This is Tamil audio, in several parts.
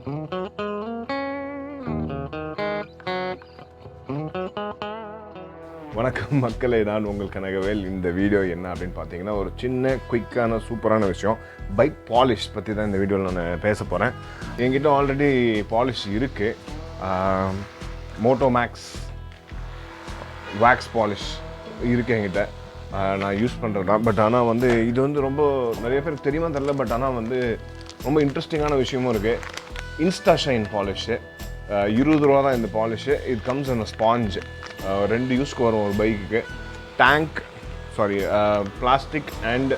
வணக்கம் மக்களே, நான் உங்கள் கனகவேல். இந்த வீடியோ என்ன அப்படின்னு பார்த்தீங்கன்னா, ஒரு சின்ன குயிக்கான சூப்பரான விஷயம், பைக் பாலிஷ் பற்றி தான் இந்த வீடியோவில் நான் பேச போகிறேன். என்கிட்ட ஆல்ரெடி பாலிஷ் இருக்குது, மோட்டோ மேக்ஸ் வேக்ஸ் பாலிஷ் இருக்குது என்கிட்ட. நான் யூஸ் பண்ணுறது தான். பட் ஆனால் வந்து இது வந்து ரொம்ப நிறைய பேருக்கு தெரியுமா தெரியல, பட் ஆனால் வந்து ரொம்ப இன்ட்ரெஸ்டிங்கான விஷயமும் இருக்குது. இன்ஸ்டா ஷைன் பாலிஷு, 20 ரூபா தான் இந்த பாலிஷு. இது கம்ஸ் இன் ஸ்பாஞ்ச். 2 யூஸ்க்கு வரும் ஒரு பைக்குக்கு. பிளாஸ்டிக் அண்ட்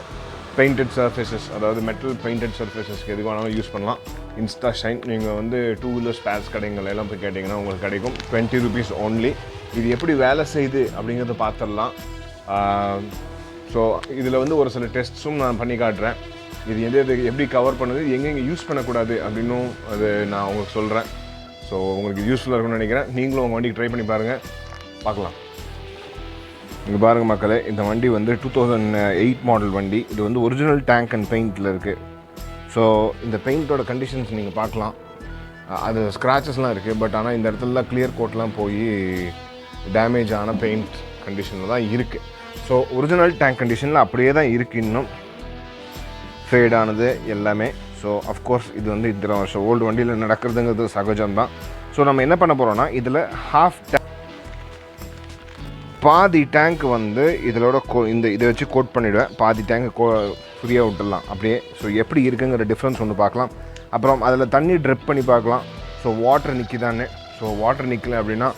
பெயிண்டட் சர்ஃபேசஸ், அதாவது மெட்டல் பெயிண்டட் சர்ஃபேசஸ்க்கு எதுக்கு வேணாலும் யூஸ் பண்ணலாம். இன்ஸ்டா ஷைன் நீங்கள் வந்து 2 வீலர் ஸ்பேர்ஸ் கடைங்கள் எல்லாம் போய் கேட்டிங்கன்னா உங்களுக்கு கிடைக்கும். 20 rupees only. இது எப்படி வேலை செய்யுது அப்படிங்கிறத பார்த்துடலாம். ஸோ இதில் வந்து ஒரு சில டெஸ்ட்ஸும் நான் பண்ணி காட்டுறேன். இது எப்படி கவர் பண்ணுது, எங்கெங்கே யூஸ் பண்ணக்கூடாது அப்படின்னும் அது நான் உங்களுக்கு சொல்கிறேன். ஸோ உங்களுக்கு யூஸ்ஃபுல்லாக இருக்கும்னு நினைக்கிறேன். நீங்களும் உங்கள் வண்டிக்கு ட்ரை பண்ணி பாருங்கள், பார்க்கலாம். இங்கே பாருங்கள் மக்களே, இந்த வண்டி வந்து 2008 மாடல் வண்டி. இது வந்து ஒரிஜினல் டேங்க் அண்ட் பெயிண்டில் இருக்குது. ஸோ இந்த பெயிண்ட்டோட கண்டிஷன்ஸ் நீங்கள் பார்க்கலாம். அது ஸ்க்ராச்சஸ்லாம் இருக்குது, பட் ஆனால் இந்த இடத்துலலாம் கிளியர் கோட்லாம் போய் டேமேஜ் ஆன பெயிண்ட் கண்டிஷனில் தான் இருக்குது. ஸோ ஒரிஜினல் டேங்க் கண்டிஷனில் அப்படியே தான் இருக்குது, இன்னும் ஃபேடானது எல்லாமே. ஸோ அஃப்கோர்ஸ் இது வந்து இத்தனை வருஷம் ஓல்டு வண்டியில் நடக்கிறதுங்கிறது சகஜம்தான். ஸோ நம்ம என்ன பண்ண போகிறோன்னா, இதில் பாதி டேங்க் வந்து இதிலோட இதை வச்சு கோட் பண்ணிவிடுவேன். பாதி டேங்க் ஃப்ரீயாக விட்டுடலாம் அப்படியே. ஸோ எப்படி இருக்குங்கிற டிஃப்ரென்ஸ் ஒன்று பார்க்கலாம். அப்புறம் அதில் தண்ணி ட்ரிப் பண்ணி பார்க்கலாம். ஸோ வாட்டர் நிற்கிதானே. ஸோ வாட்டர் நிற்கலை அப்படின்னா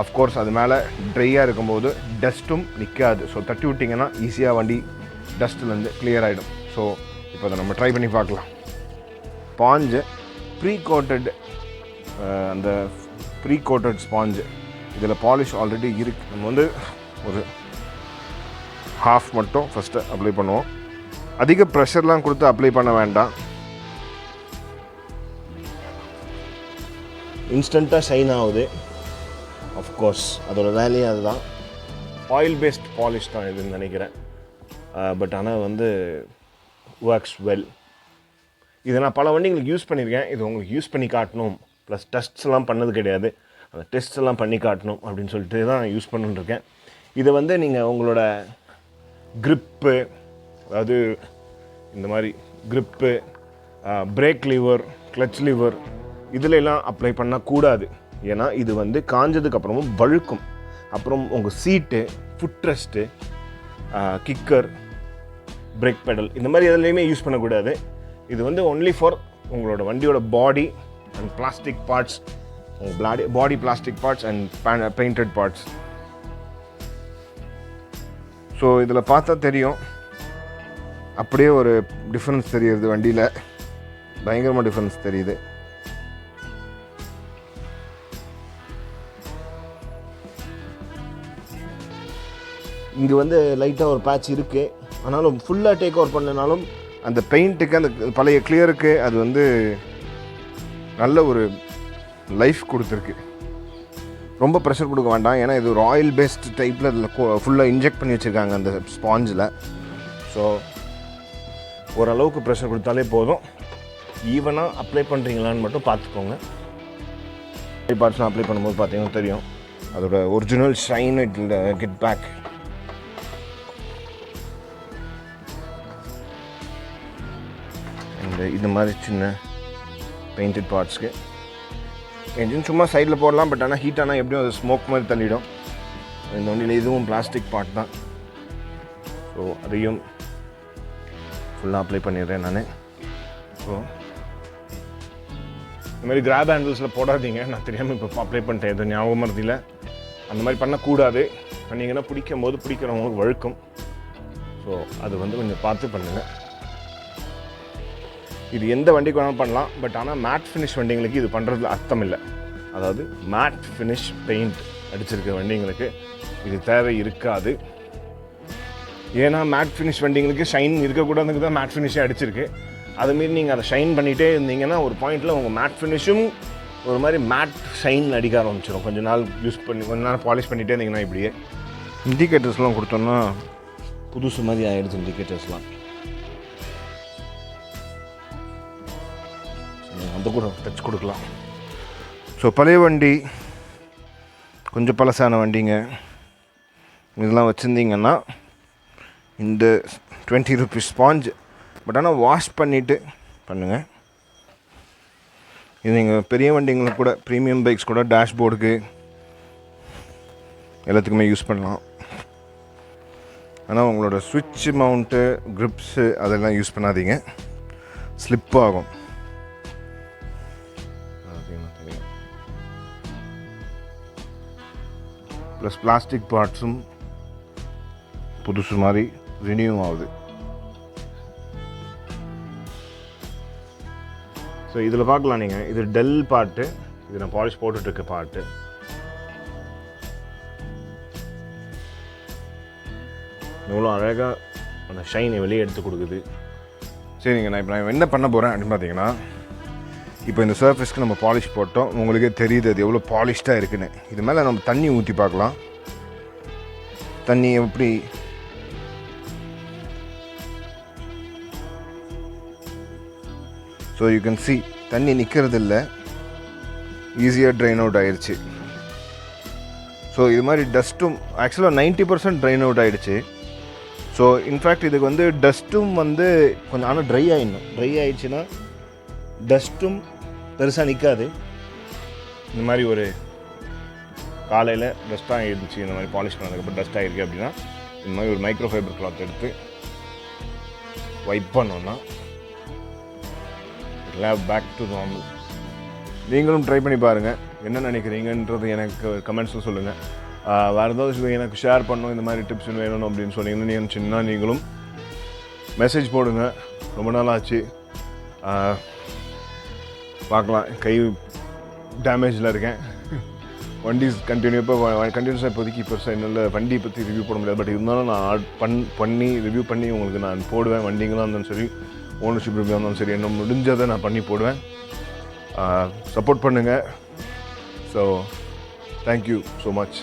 அஃப்கோர்ஸ் அது மேலே ட்ரையாக இருக்கும்போது டஸ்ட்டும் நிற்காது. ஸோ தட்டி விட்டிங்கன்னா ஈஸியாக வண்டி டஸ்ட்லேருந்து கிளியர் ஆகிடும். ஸோ இப்போ அதை நம்ம ட்ரை பண்ணி பார்க்கலாம். ஸ்பாஞ்சு ப்ரீ கோட்டட், அந்த ப்ரீ கோட்டட் ஸ்பாஞ்சு, இதில் பாலிஷ் ஆல்ரெடி இருக்குது. நம்ம வந்து ஒரு ஹாஃப் மட்டும் ஃபஸ்ட்டு அப்ளை பண்ணுவோம். அதிக ப்ரெஷர்லாம் கொடுத்து அப்ளை பண்ண வேண்டாம். இன்ஸ்டண்ட்டாக ஷைன் ஆகுது. ஆஃப்கோர்ஸ் அதோட வேலையே அதுதான். ஆயில் பேஸ்ட் பாலிஷ் தான் இதுன்னு நினைக்கிறேன். பட் ஆனால் வந்து ஒர்க்ஸ் வெல். இதை நான் பல வண்டிங்களுக்கு யூஸ் பண்ணியிருக்கேன். இது உங்களுக்கு யூஸ் பண்ணி காட்டணும், ப்ளஸ் டெஸ்ட்ஸ்லாம் பண்ணது கிடையாது, அந்த டெஸ்ட் எல்லாம் பண்ணி காட்டணும் அப்படின்னு சொல்லிட்டு தான் யூஸ் பண்ணிட்டுருக்கேன். இதை வந்து நீங்கள் உங்களோட க்ரிப்பு, அதாவது இந்த மாதிரி grip, brake lever, clutch lever, இதிலெல்லாம் அப்ளை பண்ணக்கூடாது. ஏன்னா இது வந்து காஞ்சதுக்கப்புறமும் வழுக்கும். அப்புறம் உங்கள் seat, foot rest, kicker, brake pedal, இந்த மாதிரி எதுலேயுமே யூஸ் பண்ணக்கூடாது. இது வந்து ஒன்லி ஃபார் உங்களோட வண்டியோட body and plastic parts, body plastic parts and painted parts. So இதில் பார்த்தா தெரியும், அப்படியே ஒரு டிஃப்ரென்ஸ் தெரியுது. வண்டியில் பயங்கரமாக டிஃப்ரென்ஸ் தெரியுது. இங்கே வந்து லைட்டாக ஒரு பேட்ச் இருக்குது. ஆனாலும் ஃபுல்லாக டேக் ஓவர் பண்ணனாலும் அந்த பெயிண்ட்டுக்கு, அந்த பழைய கிளியருக்கு அது வந்து நல்ல ஒரு லைஃப் கொடுத்துருக்கு. ரொம்ப ப்ரெஷர் கொடுக்க வேண்டாம், ஏன்னா இது ஒரு ஆயில் பேஸ்ட் டைப்பில் அதில் ஃபுல்லாக இன்ஜெக்ட் பண்ணி வச்சுருக்காங்க அந்த ஸ்பாஞ்சில். ஸோ ஓரளவுக்கு ப்ரெஷர் கொடுத்தாலே போதும். ஈவனாக அப்ளை பண்ணுறீங்களான்னு மட்டும் பார்த்துக்கோங்க. பார்ட்ஸ்லாம் அப்ளை பண்ணும்போது பார்த்தீங்கன்னா தெரியும் அதோட original shine it get back. இந்த மாதிரி சின்ன பெயிண்டட் பார்ட்ஸ்க்கு என்ஜின் சும்மா சைடில் போடலாம். பட் ஆனால் ஹீட் ஆனால் எப்படியும் அது ஸ்மோக் மாதிரி தள்ளிடும். இந்த வண்டியில் இதுவும் பிளாஸ்டிக் பார்ட் தான். ஸோ அதையும் ஃபுல்லாக அப்ளை பண்ணிடுறேன் நான். ஸோ இந்த மாதிரி கிராப் ஹேண்டில்ஸில் போடாதீங்க. நான் தெரியாமல் இப்போ அப்ளை பண்ணிட்டேன், எதுவும் ஞாபகம் மறதியில். அந்த மாதிரி பண்ணக்கூடாது. பண்ணிங்கன்னா பிடிக்கும் போது பிடிக்கிறவங்களுக்கு வழுக்கும். ஸோ அது வந்து கொஞ்சம் பார்த்து பண்ணுங்கள். இது எந்த வண்டிக்கு வேணாலும் பண்ணலாம். பட் ஆனால் மேட் ஃபினிஷ் வண்டிங்களுக்கு இது பண்ணுறதுல அர்த்தம் இல்லை. அதாவது மேட் ஃபினிஷ் பெயிண்ட் அடிச்சிருக்க வண்டிங்களுக்கு இது தேவை இருக்காது. ஏன்னா மேட் ஃபினிஷ் வண்டிங்களுக்கு ஷைன் இருக்கக்கூடாதுக்கு தான் மேட் ஃபினிஷே அடிச்சிருக்கு. அதுமாரி நீங்கள் அதை ஷைன் பண்ணிகிட்டே இருந்தீங்கன்னா ஒரு பாயிண்டில் உங்கள் மேட் ஃபினிஷும் ஒரு மாதிரி மேட் ஷைன் அடிக்க ஆரம்பிச்சிடும். கொஞ்ச நாள் யூஸ் பண்ணி கொஞ்ச நாள் பாலிஷ் பண்ணிகிட்டே இருந்தீங்கன்னா இப்படியே. இண்டிகேட்டர்ஸ்லாம் கொடுத்தோன்னா புதுசு மாதிரி ஆகிடுச்சு இண்டிகேட்டர்ஸ்லாம். அந்த கூட டச் கொடுக்கலாம். ஸோ பழைய வண்டி, கொஞ்சம் பழசான வண்டிங்க இதெல்லாம் வச்சுருந்தீங்கன்னா இந்த 20 rupees ஸ்பாஞ்ச். பட் ஆனால் வாஷ் பண்ணிவிட்டு பண்ணுங்கள். இது நீங்கள் பெரிய வண்டிங்களுக்கு கூட, ப்ரீமியம் பைக்ஸ் கூட டேஷ்போர்டுக்கு எல்லாத்துக்குமே யூஸ் பண்ணலாம். ஆனால் உங்களோட ஸ்விட்ச் மவுண்ட்டு, க்ரிப்ஸு அதெல்லாம் யூஸ் பண்ணாதீங்க, ஸ்லிப் ஆகும். ப்ளஸ் பிளாஸ்டிக் பார்ட்ஸும் புதுசு மாதிரி ரினியூ ஆகுது. ஸோ இதில் பார்க்கலாம் நீங்கள், இது டெல் பார்ட்டு, இது நான் பாலிஷ் போட்டுட்ருக்க பார்ட்டு. எவ்வளோ அழகாக அந்த ஷைனை வெளியே எடுத்து கொடுக்குது. சரிங்க, நான் என்ன பண்ண போகிறேன் அப்படின்னு பார்த்தீங்கன்னா, இப்போ இந்த சர்ஃபேஸ்க்கு நம்ம பாலிஷ் போட்டோம், உங்களுக்கே தெரியுது அது எவ்வளோ பாலிஷ்டாக இருக்குன்னு. இது மேலே நம்ம தண்ணி ஊற்றி பார்க்கலாம். தண்ணி எப்படி ஸோ யூ கேன் சி தண்ணி நிற்கிறது இல்லை, ஈஸியாக ட்ரைன் அவுட் ஆகிடுச்சு. ஸோ இது மாதிரி டஸ்ட்டும் ஆக்சுவலாக 90% ட்ரைன் அவுட் ஆகிடுச்சு. ஸோ இன்ஃபேக்ட் இதுக்கு வந்து டஸ்ட்டும் வந்து கொஞ்சம் ஆனால் ட்ரை ஆகிடணும். ட்ரை ஆகிடுச்சுன்னா டஸ்ட்டும் பெருசாக நிற்காது. இந்த மாதிரி ஒரு காலையில் டஸ்ட்டாக இருந்துச்சு, இந்த மாதிரி பாலிஷ் பண்ணதுக்கப்புறம் டஸ்ட் ஆகிருக்கு அப்படின்னா இந்த மாதிரி ஒரு மைக்ரோ ஃபைபர் கிளாத் எடுத்து வைப் பண்ணோன்னா எல்லாம் பேக் டு நார்மல். நீங்களும் ட்ரை பண்ணி பாருங்கள், என்ன நினைக்கிறீங்கன்றது எனக்கு கமெண்ட்ஸில் சொல்லுங்கள். வேறு ஏதாவது எனக்கு ஷேர் பண்ணணும், இந்த மாதிரி டிப்ஸ் வேணும் அப்படின்னு சொன்னீங்கன்னா நினச்சின்னா நீங்களும் மெசேஜ் போடுங்க. ரொம்ப நாள் ஆச்சு, பார்க்கலாம். கை டேமேஜில் இருக்கேன், வண்டி கண்டினியூஸாக இப்போதைக்கு என்னால் வண்டி பற்றி ரிவ்யூ போட முடியாது. பட் இருந்தாலும் நான் பண்ணி ரிவ்யூ பண்ணி உங்களுக்கு நான் போடுவேன். வண்டிங்களாக இருந்தாலும் சரி, ஓனர்ஷிப் ரிவ்யூ இருந்தாலும் சரி, என்ன முடிஞ்சதை நான் பண்ணி போடுவேன். சப்போர்ட் பண்ணுங்கள். So thank you so much.